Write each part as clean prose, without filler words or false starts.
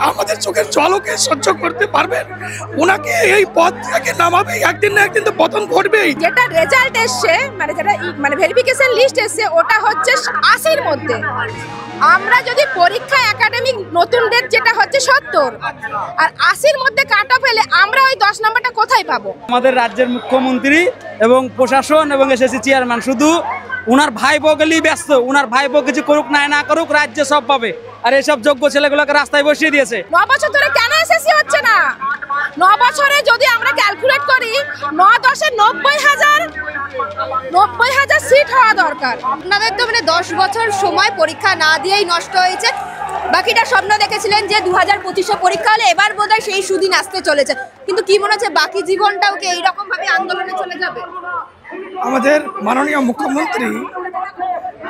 আমাদের চোখের জলকে সহ্য করতে পারবেন? ওনাকে এই পদ থেকে নামাবে, একদিন না একদিন তো পতন ঘটবেই। যেটা রেজাল্ট এসছে, মানে যেটা ভেরিফিকেশন লিস্ট এসছে, ওটা হচ্ছে 80-র মধ্যে। আমরা যদি পরীক্ষা একাডেমিক নতুন ডেট যেটা হচ্ছে 70 আর 80-র মধ্যে কাট অফ এলে আমরা ওই 10 নম্বরটা কোথায় পাবো? আমাদের রাজ্যের মুখ্যমন্ত্রী এবং প্রশাসন এবং এসএসসি চেয়ারম্যান শুধু উনার ভাইপো গেলেই ব্যস্ত। উনার ভাইপো কিছু করুক না করুক, রাজ্যে সব পাবে। আর এসব যোগ্য ছেলেগুলোকে রাস্তায় বসিয়ে দিয়েছে। 9 বছর ধরে কেন এসএসসি হচ্ছে না? 9 বছরে যদি আমরা ক্যালকুলেট করি 9-10-এ 90,000 সিট হওয়া দরকার। আপনাদের তো 10 বছর সময় পরীক্ষা না দিয়েই নষ্ট হয়েছে। বাকিটা স্বপ্ন দেখেছিলেন যে 2025-এ পরীক্ষা হলে এবার বোধহয় সেই সুদিন আসতে চলেছে, কিন্তু কি মনে হচ্ছে বাকি জীবনটাও কি এইরকম ভাবে আন্দোলনে চলে যাবে? আমাদের মাননীয় মুখ্যমন্ত্রী,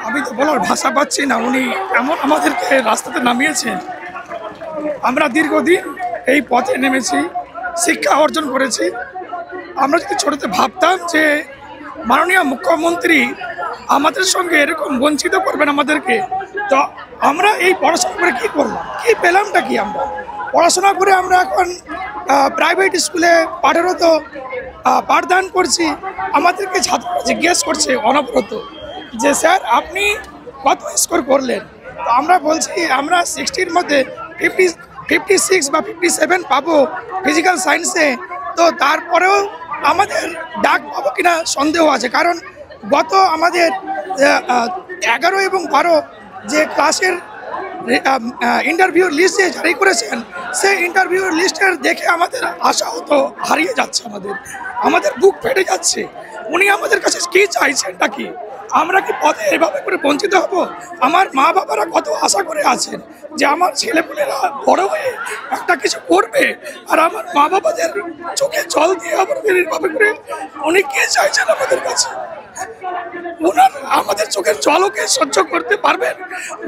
আমি তো বলার ভাষা পাচ্ছি না, উনি এমন আমাদেরকে রাস্তাতে নামিয়েছেন। আমরা দীর্ঘদিন এই পথে নেমেছি, শিক্ষা অর্জন করেছি। আমরা যদি ছোটতে ভাবতাম যে মাননীয় মুখ্যমন্ত্রী আমাদের সঙ্গে এরকম বঞ্চিত করবেন আমাদেরকে, তো আমরা এই পড়াশোনা করে কী করলাম, কী পেলামটা কি? আমরা পড়াশোনা করে আমরা এখন প্রাইভেট স্কুলে পাঠরত পাঠদান করছি। আমাদেরকে ছাত্ররা জিজ্ঞেস করছে অনবরত যে স্যার আপনি কত স্কোর করলেন? তো আমরা বলছি আমরা 60-র মধ্যে 56 বা 57 পাবো ফিজিক্যাল সায়েন্সে। তো তারপরেও আমাদের ডাক পাবো কিনা সন্দেহ আছে, কারণ গত আমাদের 11 এবং 12 যে ক্লাসের ইন্টারভিউর লিস্ট যে জারি করেছেন, সেই ইন্টারভিউর লিস্টের দেখে আমাদের আশা তো হারিয়ে যাচ্ছে, আমাদের বুক ফেটে যাচ্ছে। উনি আমাদের কাছে কি চাইছেনটা কি? আমরা কি পথে এভাবে করে বঞ্চিত হব? আমার মা বাবারা কত আশা করে আছেন যে আমার ছেলেপুলেরা বড় হয়ে একটা কিছু করবে, আর আমার মা বাবাদের চোখে জল দিয়ে আমাদের এভাবে করে উনি কি চাইছেন আমাদের কাছে? ওনার আমাদের চোখের জলকে সহ্য করতে পারবেন?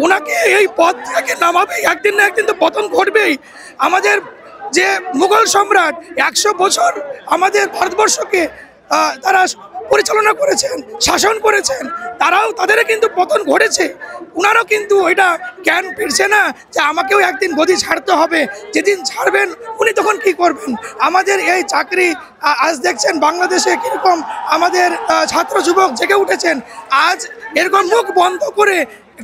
ওনাকে এই পদ থেকে নামাবে, একদিন না একদিন তো পতন ঘটবেই। আমাদের যে মুঘল সম্রাট 100 বছর আমাদের ভারতবর্ষকে তারা পরিচালনা করেছেন, শাসন করেছেন, তাদেরও কিন্তু পতন ঘটেছে। ওনারও কিন্তু ওইটা জ্ঞান ফিরছে না যে আমাকেও একদিন গদি ছাড়তে হবে। যেদিন ছাড়বেন উনি তখন কি করবেন? আমাদের এই চাকরি আজ দেখছেন বাংলাদেশে কীরকম আমাদের ছাত্র যুবক জেগে উঠেছেন। আজ এরকম মুখ বন্ধ করে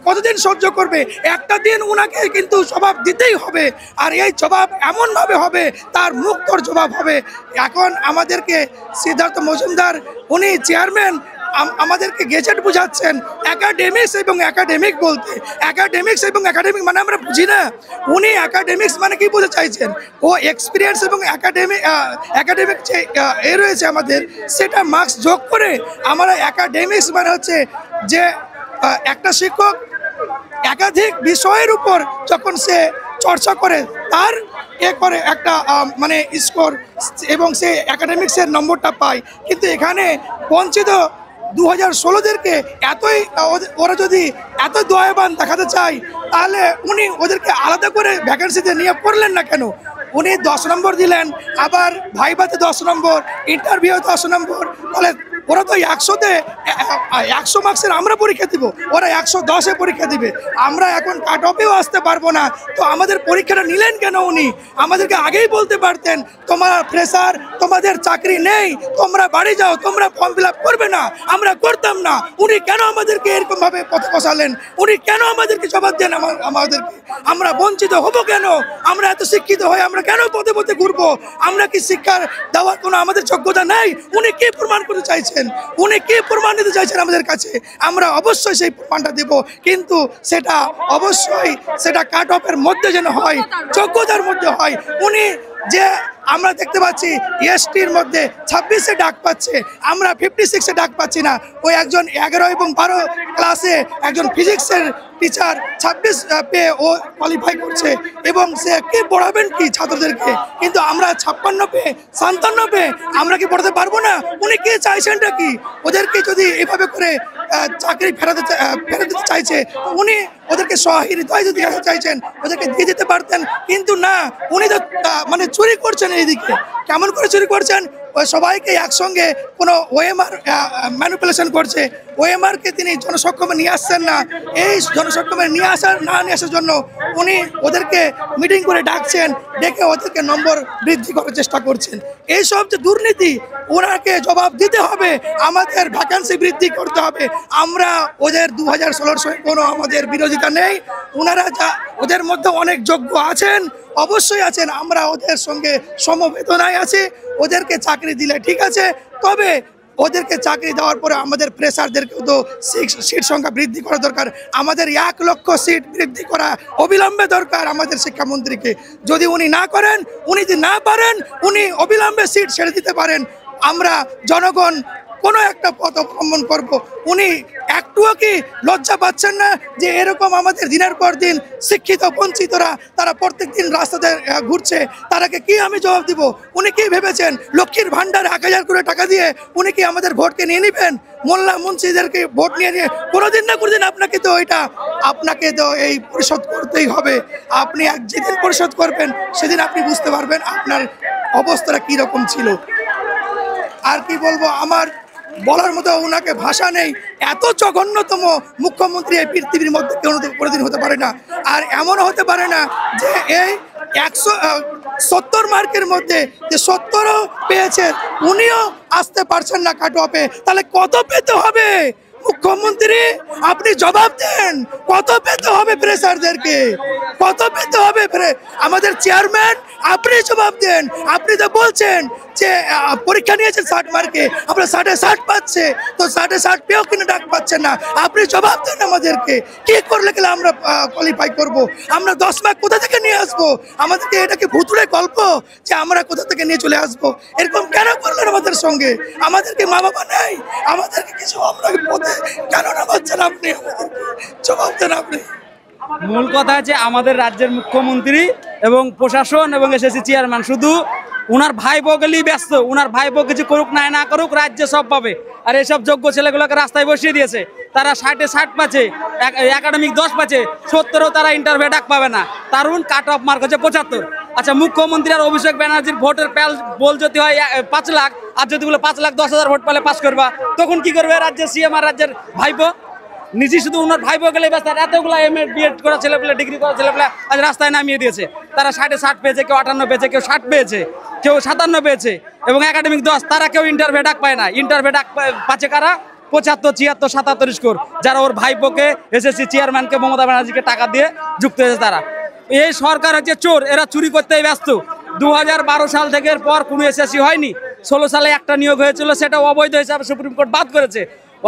কতদিন সহ্য করবে? একটা দিন উনাকে কিন্তু জবাব দিতেই হবে, আর এই জবাব এমনভাবে হবে তার মুক্তর জবাব হবে। এখন আমাদেরকে সিদ্ধার্থ মজুমদার উনি চেয়ারম্যান আমাদেরকে গেজেট বুঝাচ্ছেন একাডেমিক্স এবং একাডেমিক বলতে। একাডেমিক্স এবং একাডেমিক মানে আমরা বুঝি না। উনি একাডেমিক্স মানে কি বলতে চাইছেন? ও এক্সপিরিয়েন্স এবং একাডেমিক যে রয়েছে আমাদের, সেটা মার্কস যোগ করে আমরা একাডেমিক্স মানে হচ্ছে যে একটা শিক্ষক একাধিক বিষয়ের উপর যখন সে চর্চা করে তার করে একটা মানে স্কোর এবং সে একাডেমিক্সের নম্বরটা পায়। কিন্তু এখানে বঞ্চিত 2016-দেরকে এতই ওরা যদি এত দয়াবান দেখাতে চায়, তাহলে উনি ওদেরকে আলাদা করে ভ্যাকেন্সিতে নিয়োগ করলেন না কেন? উনি 10 নম্বর দিলেন, আবার ভাইভাতে 10 নম্বর, ইন্টারভিউ 10 নম্বর। তাহলে ওরা তো 100-তে 100 মার্কসের আমরা পরীক্ষা দিব, ওরা 110-এ পরীক্ষা দিবে। আমরা এখন কাট অফেও আসতে পারবো না। তো আমাদের পরীক্ষাটা নিলেন কেন উনি? আমাদেরকে আগেই বলতে পারতেন তোমরা ফ্রেশার, তোমাদের চাকরি নেই, তোমরা বাড়ি যাও, তোমরা ফর্ম ফিল আপ করবে না। আমরা করতাম না। উনি কেন আমাদেরকে এরকমভাবে পথে বসালেন? উনি কেন আমাদেরকে জবাব দেন? আমাদেরকে আমরা বঞ্চিত হব কেন? আমরা এত শিক্ষিত হয়ে আমরা কেন পথে পথে ঘুরবো? আমরা কি শিক্ষার দেওয়ার কোনো আমাদের যোগ্যতা নেই? উনি কি প্রমাণ করতে চাইছেন? উনি কি প্রমাণ দিতে চাইছেন আমাদের কাছে? আমরা অবশ্যই সেই প্রমাণটা দেব, কিন্তু সেটা অবশ্যই সেটা কাট অফের মধ্যে যেন হয়, যোগ্যতার মধ্যে হয়। উনি যে আমরা দেখতে পাচ্ছি এসটির মধ্যে 26-এ ডাক পাচ্ছে, আমরা 56-এ ডাক পাচ্ছি না। ওই একজন 11 এবং 12 ক্লাসে একজন ফিজিক্সের টিচার 26 পেয়ে ও কোয়ালিফাই করছে, এবং সে কে পড়াবেন কি ছাত্রদেরকে? কিন্তু আমরা 56 পেয়ে 57 পেয়ে আমরা কি পড়াতে পারবো না? উনি কে চাইছেনটা কি? ওদেরকে যদি এভাবে করে চাকরি ফেরাতে চাইছে, উনি ওদেরকে সহৃদয় যদি দেখাতে চাইছেন ওদেরকে দিয়ে দিতে পারতেন, কিন্তু না, উনি তো মানে চুরি করছেন। এইদিকে কেমন করে চুরি করছেন? ওই সবাইকে একসঙ্গে কোনো ওএমআর ম্যানিপুলেশন করছে। ওএমআরকে তিনি জনসক্ষমে নিয়ে আসছেন না, এই জনসক্ষমে নিয়ে আসার জন্য উনি ওদেরকে মিটিং করে ডাকছেন, ডেকে ওদেরকে নম্বর বৃদ্ধি করার চেষ্টা করছেন। এইসব যে দুর্নীতি, ওনাকে জবাব দিতে হবে, আমাদের ভ্যাকান্সি বৃদ্ধি করতে হবে। আমরা ওদের 2016 সঙ্গে কোনো আমাদের বিরোধিতা নেই। ওনারা যা ওদের মধ্যে অনেক যোগ্য আছেন, অবশ্যই আছেন, আমরা ওদের সঙ্গে সমবেদনায় আছি। ওদেরকে চাকরি দিলে ঠিক আছে, তবে ওদেরকে চাকরি দেওয়ার পরে আমাদের প্রেসারদেরকেও তো সিট সংখ্যা বৃদ্ধি করা দরকার। আমাদের 1 লক্ষ সিট বৃদ্ধি করা অবিলম্বে দরকার আমাদের শিক্ষামন্ত্রীকে। যদি উনি না করেন, উনি যদি না পারেন, উনি অবিলম্বে সিট ছেড়ে দিতে পারেন। আমরা জনগণ কোনো একটা পথ অবলম্বন করব। উনি একটুও কি লজ্জা পাচ্ছেন না যে এরকম আমাদের দিনের পর দিন শিক্ষিত বঞ্চিতরা তারা প্রত্যেক দিন রাস্তাতে ঘুরছে, তারাকে কি আমি জবাব দিব? উনি কি ভেবেছেন লক্ষ্মীর ভান্ডার 1000 করে টাকা দিয়ে উনি কি আমাদের ভোটকে নিয়ে নেবেন? মোল্লা মুন্সিদেরকে ভোট নিয়ে কোনোদিন না কোনোদিন আপনাকে তো এই পরিশোধ করতেই হবে। আপনি যেদিন পরিশোধ করবেন সেদিন আপনি বুঝতে পারবেন আপনার অবস্থাটা কীরকম ছিল। আর কি বলবো, আমার বলার মতো ওনাকে ভাষা নেই। এত জঘন্যতম মুখ্যমন্ত্রী এই পৃথিবীর মধ্যে কোনোদিন হতে পারে না। আর এমনও হতে পারে না যে এই 170 মার্কের মধ্যে যে 70ও পেয়েছেন, উনিও আসতে পারছেন না কাট অফে। তাহলে কত পেতে হবে মুখ্যমন্ত্রী? আপনি জবাব দেন, কত পেতে হবে প্রেসারদেরকে, কত পেতে হবে? আমাদের চেয়ারম্যান, আপনি জবাব দেন। আপনি তো বলছেন যে পরীক্ষা নিয়েছেন 60 মার্কে, আমরা 60 পাচ্ছে, তো 60 পেয়েও কিনা ডাক পাচ্ছেন না। আপনি জবাব দেন আমাদেরকে, কি করলে গেলে আমরা কোয়ালিফাই করব? আমরা 10 মার্ক কোথা থেকে নিয়ে আসবো? আমাদেরকে এটা কি ভুতুড়ে গল্প যে আমরা কোথা থেকে নিয়ে চলে আসবো? এরকম কেন করলেন আমাদের সঙ্গে? আমাদেরকে মা বাবা নেই, আমাদেরকে কিছু আমরা কেন না পাচ্ছেন? আপনি জবাব দেন। আপনি মূল কথা হচ্ছে আমাদের রাজ্যের মুখ্যমন্ত্রী এবং প্রশাসন এবং এসএসসি চেয়ারম্যান শুধু উনার ভাই বগলেই ব্যস্ত। উনার ভাই বউ কিছু করুক না করুক, রাজ্যে সব পাবে। আর এইসব যোগ্য ছেলেগুলোকে রাস্তায় বসিয়ে দিয়েছে। তারা 60 পাচ্ছে, একাডেমিক 10 পাচ্ছে, 70ও তারা ইন্টারভিউ ডাক পাবে না। তারুণ কাট অফ মার্ক হচ্ছে 75। আচ্ছা, মুখ্যমন্ত্রী আর অভিষেক ব্যানার্জির ভোটের বল যদি হয় 5 লাখ, আর যদি বলে 5,10,000 ভোট পেলে পাস করবা, তখন কি করবে রাজ্যের সিএম আর রাজ্যের ভাইপো? নিজে শুধু ওনার ভাইপো গেলে ব্যস্ত। এতগুলো MA BEd করা ছেলেপেলে, ডিগ্রি করা ছেলেপেলে আজ রাস্তায় নামিয়ে দিয়েছে। তারা 60 পেয়েছে, কেউ 58 পেয়েছে, কেউ 60 পেয়েছে, কেউ 57 পেয়েছে, এবং একাডেমিক 10। তারা কেউ ইন্টারভিউ ডাক পায় না। ইন্টারভিউ ডাক পাচ্ছে কারা? 75, 76, 77 স্কোর, যারা ওর ভাইপোকে, এসএসসি চেয়ারম্যানকে, মমতা ব্যানার্জিকে টাকা দিয়ে যুক্ত হয়েছে। তারা এই সরকার হচ্ছে চোর, এরা চুরি করতেই ব্যস্ত। 2012 সাল থেকে পর কোনো এসএসসি হয়নি। 16 সালে একটা নিয়োগ হয়েছিল, সেটা অবৈধ হিসাবে সুপ্রিম কোর্ট বাদ করেছে।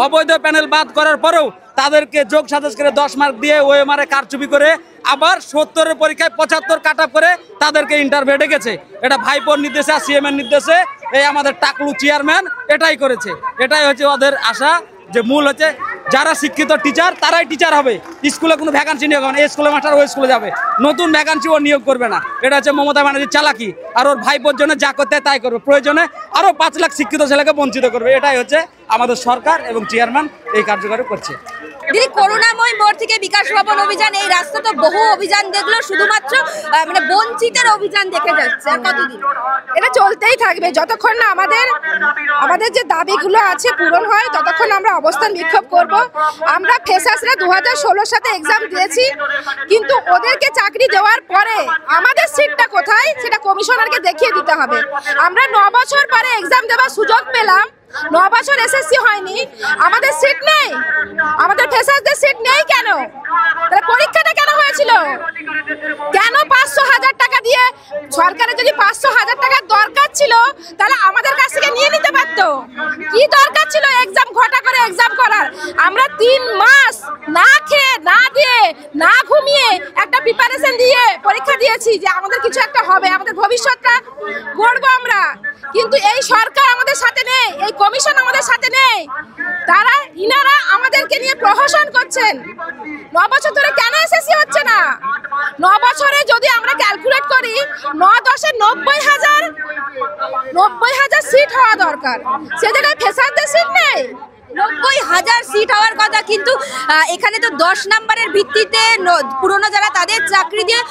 অবৈধ প্যানেল বাদ করার পরেও তাদেরকে যোগ সাজস করে 10 মার্ক দিয়ে ওএমআর এ কারচুপি করে আবার 70 এর পরীক্ষায় 75 কাট অফ করে তাদেরকে ইন্টারভিউ ডেকেছে। এটা ভাইপোর নির্দেশে আর সিএম এর নির্দেশে এই আমাদের টাকলু চেয়ারম্যান এটাই করেছে। এটাই হচ্ছে ওদের আশা, যে মূল হচ্ছে যারা শিক্ষিত টিচার তারাই টিচার হবে। স্কুলে কোনো ভ্যাকান্সি নিয়োগ হবে না, এই স্কুলে মাস্টার ওই স্কুলে যাবে, নতুন ভ্যাকান্সি ও নিয়োগ করবে না। এটা হচ্ছে মমতা ব্যানার্জির চালাকি। আর ওর ভাইপোর জন্য যা করতে হয় তাই করবে, প্রয়োজনে আরও 5 লাখ শিক্ষিত ছেলেকে বঞ্চিত করবে। এটাই হচ্ছে আমাদের সরকার এবং চেয়ারম্যান এই কার্যকরী করছে। দিদি, করুণাময় মোড় থেকে বিকাশ ভবন অভিযান, এই রাস্তা তো বহু অভিযান দেখলো, শুধুমাত্র মানে বঞ্চিতের অভিযান দেখে যাচ্ছে। আর কতদিন এটা চলতেই থাকবে? যতক্ষণ না আমাদের যে দাবিগুলো আছে পূরণ হয়, ততক্ষণ আমরা অবস্থান বিক্ষোভ করব। আমরা ফ্রেশার্সরা 2016 সালে এক্সাম দিয়েছি, কিন্তু ওদেরকে চাকরি দেওয়ার পরে আমাদের সিটটা কোথায় সেটা কমিশনারকে দেখিয়ে দিতে হবে। আমরা 9 বছর পরে এক্সাম দেওয়ার সুযোগ পেলাম, 9 বছর এসএসসি হয়নি, আমাদের সিট নেই, আমাদের ফ্রেশার্সদের সিট নেই কেন? তাহলে পরীক্ষাটা কেন হয়েছিল? কেন 500,000 টাকা দিয়ে? সরকারের যদি 500,000 টাকার দরকার ছিল তাহলে আমাদের কাছ থেকে নিয়ে নিতে পারতো। কি দরকার ছিল এক্সাম ঘটা করে এক্সাম করার? আমরা 3 মাস না খেয়ে, না দিয়ে, না ঘুমিয়ে একটা প্রিপারেশন দিয়ে পরীক্ষা দিয়েছি যে আমাদের কিছু একটা হবে, আমাদের ভবিষ্যৎটা গড়বো আমরা। কিন্তু এই সরকার আমাদের সাথে নেই, এই কমিশন আমাদের সাথে নেই। ইনারা আমাদেরকে নিয়ে প্রহসন করছেন। 9 বছর ধরে কেন এসএসসি হচ্ছে না? 9 বছরে যদি আমরা ক্যালকুলেট করি, 9-10 90,000 সিট হওয়া দরকার। সে জায়গায় ফ্রেশারদের সিট নেই। 90,000 সিট হওয়ার কথা, কিন্তু এখানে তো 10 নম্বরের ভিত্তিতে পুরনো যারা তাদের চাকরি দিয়ে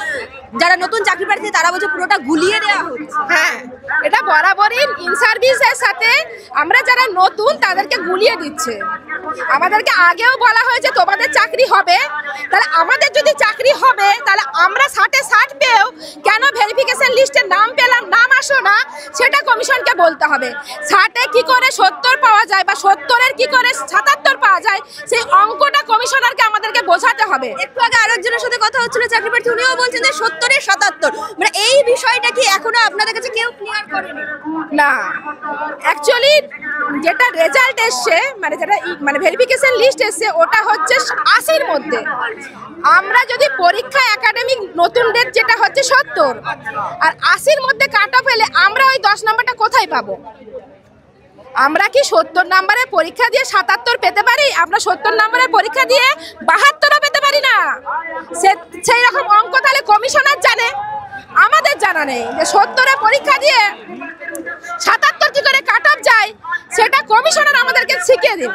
যারা নতুন চাকরি প্রার্থী তারা বলছে পুরোটা গুলিয়ে দেওয়া হচ্ছে। হ্যাঁ, এটা বরাবরই ইন সার্ভিসের সাথে আমরা যারা নতুন তাদেরকে গুলিয়ে দিচ্ছে। আমাদেরকে আগেও বলা হয়েছে তোমাদের চাকরি হবে, তাহলে আমাদের যদি চাকরি হবে তাহলে আমরা 60 পেয়েও কেন ভেরিফিকেশন লিস্টে নাম পেলাম, নাম আসো না, সেটা কমিশনকে বলতে হবে। 60-এ কি করে 70 পাওয়া যায় বা 70-এর কি করে 77 পাওয়া যায়, সেই অঙ্কটা কমিশনারকে আমাদেরকে বোঝাতে হবে। একটু আগে আরেকজনের সাথে কথা হচ্ছিল চাকরি প্রার্থী, উনিও বলছেন যে 70-এ 77, মানে এই বিষয়টা কি এখনো আপনাদের কাছে কেউ ক্লিয়ার করেনি? না, অ্যাকচুয়ালি যেটা রেজাল্ট এসছে, মানে যেটা মানে ভেরিফিকেশন লিস্ট এসছে, ওটা হচ্ছে 80-র মধ্যে। আমরা যদি পরীক্ষা একাডেমিক নতুন ডেট যেটা হচ্ছে 70 আর 80-র মধ্যে কাট অফ এলে আমরা ওই 10 নাম্বারটা কোথায় পাবো? আমরা কি 70 নম্বরে পরীক্ষা দিয়ে 77 পেতে পারি? আমরা 70 নম্বরে পরীক্ষা দিয়ে 72ও পেতে পারি না। সেই রকম অঙ্ক তাহলে কমিশনার জানে, আমাদের জানা নেই যে 70-এ পরীক্ষা দিয়ে 77 কি করে কাট অফ যায়, সেটা কমিশনার আমাদেরকে শিখিয়ে দিন।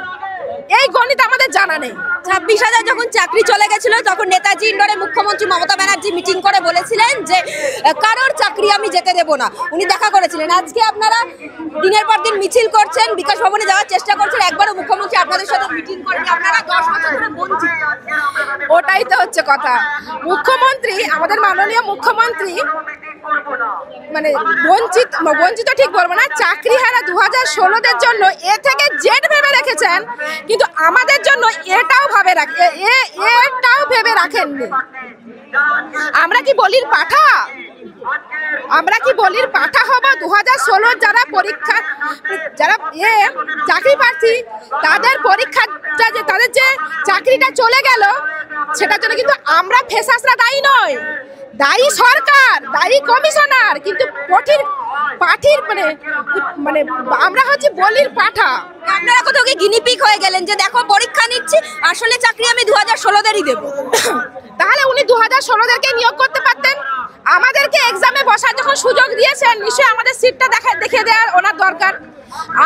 এই গণিত আমাদের জানা নেই। 26,000 যখন চাকরি চলে গেছিল তখন নেতাজি ইন্ডোরে মুখ্যমন্ত্রী মমতা ব্যানার্জি মিটিং করে বলেছিলেন যে কারোর চাকরি আমি যেতে দেব না, উনি দেখা করেছিলেন। আজকে আপনারা দিনের পর দিন মিছিল করছেন, বিকাশ ভবনে যাওয়ার চেষ্টা করছেন, একবারও মুখ্যমন্ত্রী আপনাদের সাথে মিটিং করেন, আপনারা 10 বছর ধরে বঞ্চিত। ওটাই তো হচ্ছে কথা। মুখ্যমন্ত্রী, আমাদের মাননীয় মুখ্যমন্ত্রী মানে বঞ্চিত ঠিক বলবো না, চাকরি হারা 2016-দের জন্য এ থেকে জেড ভেবে রেখেছেন, কিন্তু আমাদের জন্য এটাও ভেবে রাখেননি। আমরা কি বলির পাঠা? আমরা কি বলির পাঠা হব? 2016 যারা পরীক্ষা, যারা চাকরি প্রার্থী, তাদের পরীক্ষাটা যে তাদের যে চাকরিটা চলে গেল, সেটার জন্য কিন্তু আমরা ফেসাসরা দায়ী নয়, দায়ী সরকার, দায়ী কমিশনার। কিন্তু পাঠির মানে আমরা হচ্ছে বলির পাঠা। আপনারা কোথাও কি গিনিপিক হয়ে গেলেন যে দেখো পরীক্ষা নিচ্ছি, আসলে চাকরি আমি 2016-দেরই দেবো? তাহলে উনি 2016-দেরকে নিয়োগ করতে পারতেন। আমাদেরকে এক্সামে বসার যখন সুযোগ দিয়েছেন, নিশ্চয়ই আমাদের সিটটা দেখে দেওয়ার ওনার দরকার।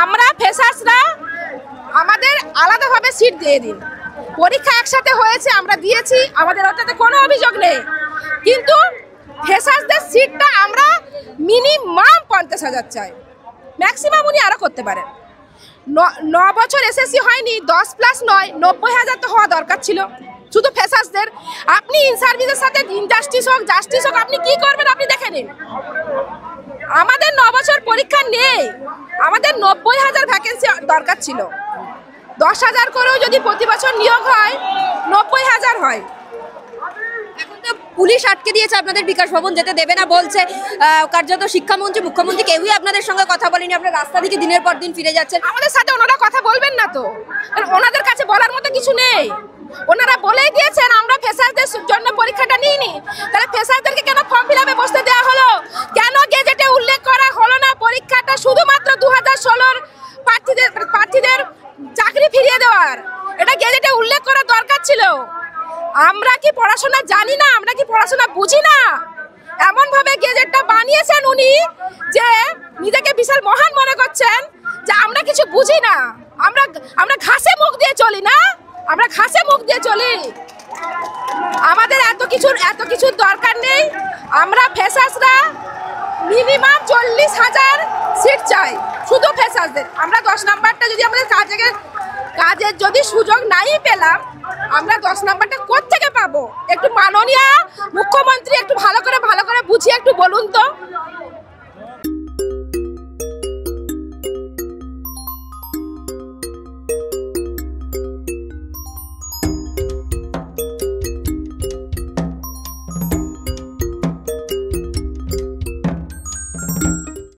আমরা ফ্রেশার্সরা আমাদের আলাদাভাবে সিট দিয়ে দিন। পরীক্ষা একসাথে হয়েছে, আমরা দিয়েছি, আমাদের ওটাতে কোনো অভিযোগ নেই, কিন্তু ফ্রেশার্সদের সিটটা আমরা মিনিমাম 50,000 চাই, ম্যাক্সিমাম উনি আরও করতে পারেন। 9 বছর এসএসসি হয়নি, 10+9 90,000 তো হওয়া দরকার ছিল শুধু ফ্রেশার্সদের। আপনি ইন সার্ভিসের সাথে জাস্টিস হোক, আপনি কি করবেন আপনি দেখে নিন। আমাদের 9 বছর পরীক্ষা নেই, আমাদের 90,000 ভ্যাকেন্সি দরকার ছিল। 10,000 করেও যদি প্রতি বছর নিয়োগ হয়, 90,000 হয়। এখন তো পুলিশ আটকে দিয়েছে, আপনাদের বিকাশ ভবন যেতে দেবে না বলছে। কার্যত শিক্ষামন্ত্রী, মুখ্যমন্ত্রী কেউই আপনাদের সঙ্গে কথা বলেনি, আপনারা রাস্তা থেকে দিনের পর দিন ফিরে যাচ্ছেন। আমাদের সাথে ওনারা কথা বলবেন না তো? ওনাদের কাছে বলার মতো কিছু নেই। ওনারা বলেই দিয়েছেন আমরা ফ্রেশারদের জন্য পরীক্ষাটা নিইনি, তাহলে ফ্রেশারদেরকে কেন ফর্ম ফিল আপে বসতে দেওয়া হলো? কেন গেজেটে উল্লেখ করা হলো না পরীক্ষাটা শুধুমাত্র 2016 প্রার্থীদের চাকরি ফিরিয়ে দেওয়ার? এটা গেজেটে উল্লেখ করা দরকার ছিল। আমরা কি পড়াশোনা জানি না? আমরা কি পড়াশোনা বুঝি না? এমন ভাবে গেজেটটা বানিয়েছেন উনি যে নিজেকে বিশাল মহান মনে করছেন যে আমরা কিছু বুঝি না। আমরা ঘাসে মুখ দিয়ে চলি না, আমরা ঘাসে মুখ দিয়ে চলি। আমাদের এত কিছুর দরকার নেই। আমরা ফ্রেশার্সরা মিনিমাম 40,000 সিট চাই শুধু ফ্রেশার্সদের। আমরা 10 নাম্বারটা যদি আমাদের কাজের যদি সুযোগ নাই পেলাম, আমরা 10 নাম্বারটা কোত্থেকে পাবো? একটু মাননীয় মুখ্যমন্ত্রী একটু ভালো করে বুঝিয়ে একটু বলুন তো।